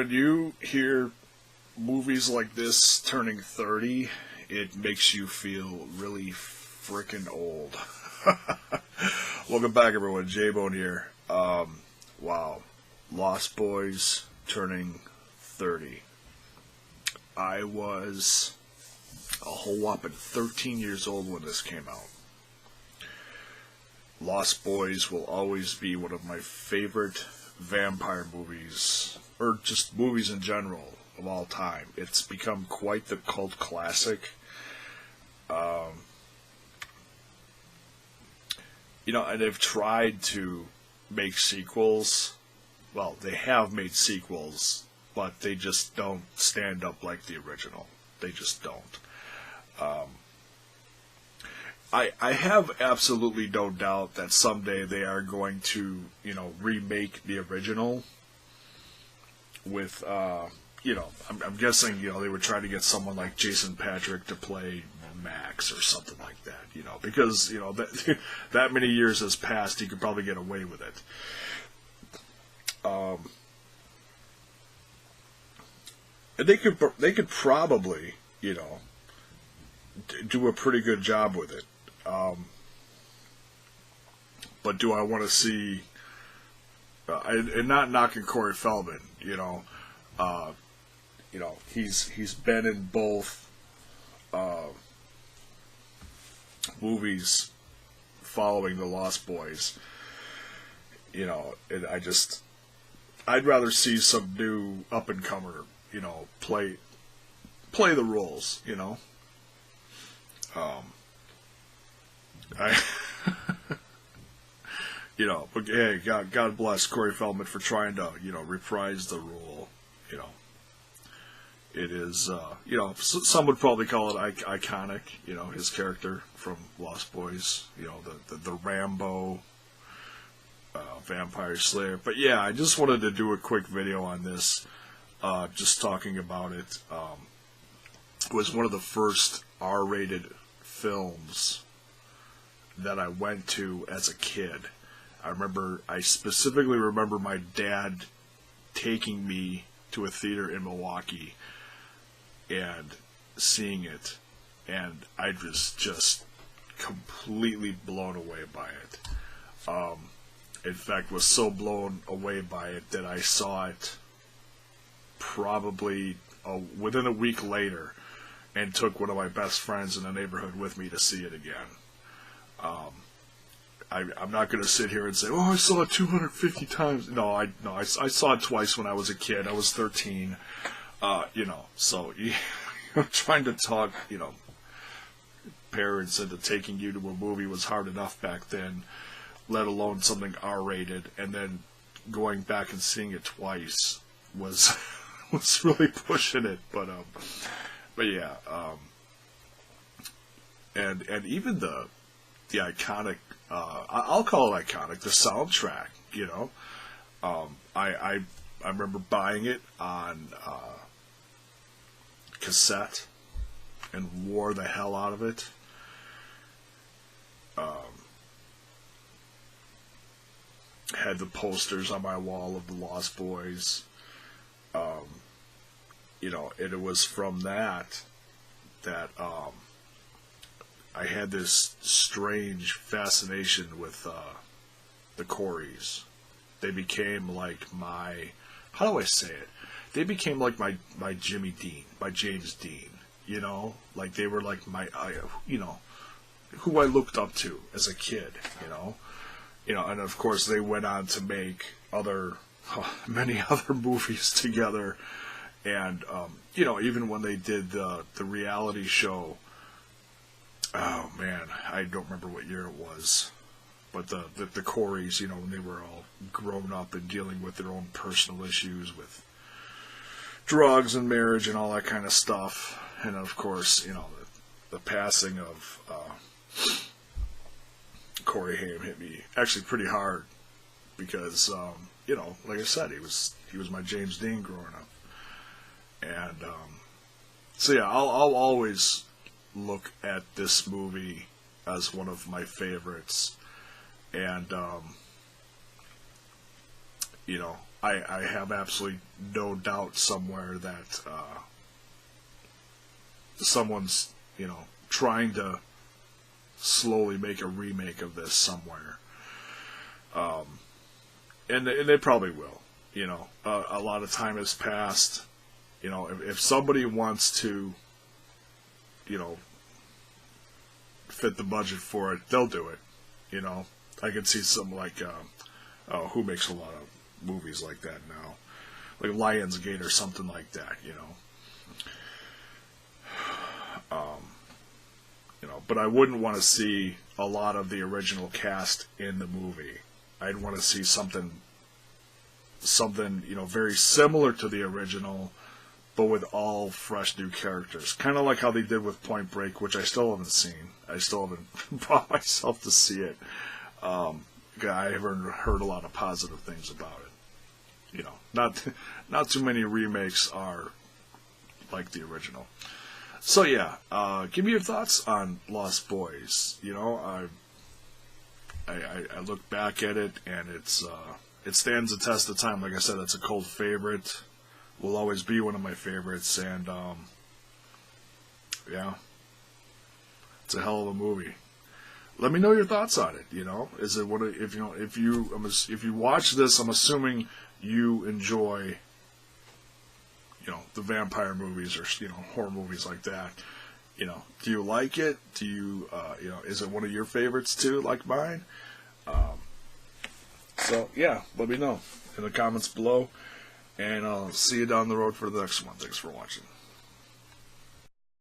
when you hear movies like this turning 30, it makes you feel really freaking old. Welcome back, everyone. J-Bone here. Wow. Lost Boys turning 30. I was a whole whopping 13 years old when this came out. Lost Boys will always be one of my favorite vampire movies, or just movies in general, of all time. It's become quite the cult classic. And they've tried to make sequels. Well, they have made sequels, but they just don't stand up like the original. They just don't. I have absolutely no doubt that someday they are going to, remake the original with, I'm guessing, they would try to get someone like Jason Patric to play Max or something like that, because, that many years has passed, he could probably get away with it. And they could probably, do a pretty good job with it. But do I want to see, and not knocking Corey Feldman, he's been in both movies following the Lost Boys. And I'd rather see some new up and comer, play the roles, but hey, God bless Corey Feldman for trying to, reprise the role. It is, some would probably call it iconic. His character from Lost Boys. The Rambo vampire slayer. But yeah, I just wanted to do a quick video on this, just talking about it. It was one of the first R-rated films that I went to as a kid. I specifically remember my dad taking me to a theater in Milwaukee and seeing it, and I was just completely blown away by it. In fact, was so blown away by it that I saw it probably within a week later, and took one of my best friends in the neighborhood with me to see it again. I'm not going to sit here and say, I saw it 250 times. No, I saw it twice when I was a kid. I was 13. So trying to talk, parents into taking you to a movie was hard enough back then, let alone something R-rated, and then going back and seeing it twice was really pushing it. But yeah, and even the iconic, I'll call it iconic, the soundtrack. I remember buying it on cassette and wore the hell out of it. Had the posters on my wall of the Lost Boys. And it was from that I had this strange fascination with the Coreys. They became like how do I say it? They became like my Jimmy Dean, my James Dean. Like they were like who I looked up to as a kid. And of course they went on to make many other movies together. And even when they did the reality show. Oh man, I don't remember what year it was, but the Coreys, when they were all grown up and dealing with their own personal issues with drugs and marriage and all that kind of stuff, and of course, the passing of Corey Haim hit me actually pretty hard because like I said, he was my James Dean growing up, and so yeah, I'll always look at this movie as one of my favorites, and I have absolutely no doubt somewhere that someone's, trying to slowly make a remake of this somewhere. And they probably will. A lot of time has passed. If somebody wants to, fit the budget for it, they'll do it. I could see some like, who makes a lot of movies like that now? Like Lionsgate or something like that, But I wouldn't want to see a lot of the original cast in the movie. I'd want to see something, very similar to the original, but with all fresh new characters. Kind of like how they did with Point Break, which I still haven't seen. I still haven't brought myself to see it. I haven't heard a lot of positive things about it. Not too many remakes are like the original. So yeah, give me your thoughts on Lost Boys. I look back at it and it stands the test of time. Like I said, it's a cult favorite. Will always be one of my favorites, and yeah, it's a hell of a movie. Let me know your thoughts on it. Is it if you watch this, I'm assuming you enjoy the vampire movies or horror movies like that. Do you like it? Do you is it one of your favorites too, like mine? So yeah, let me know in the comments below, and I'll see you down the road for the next one. Thanks for watching.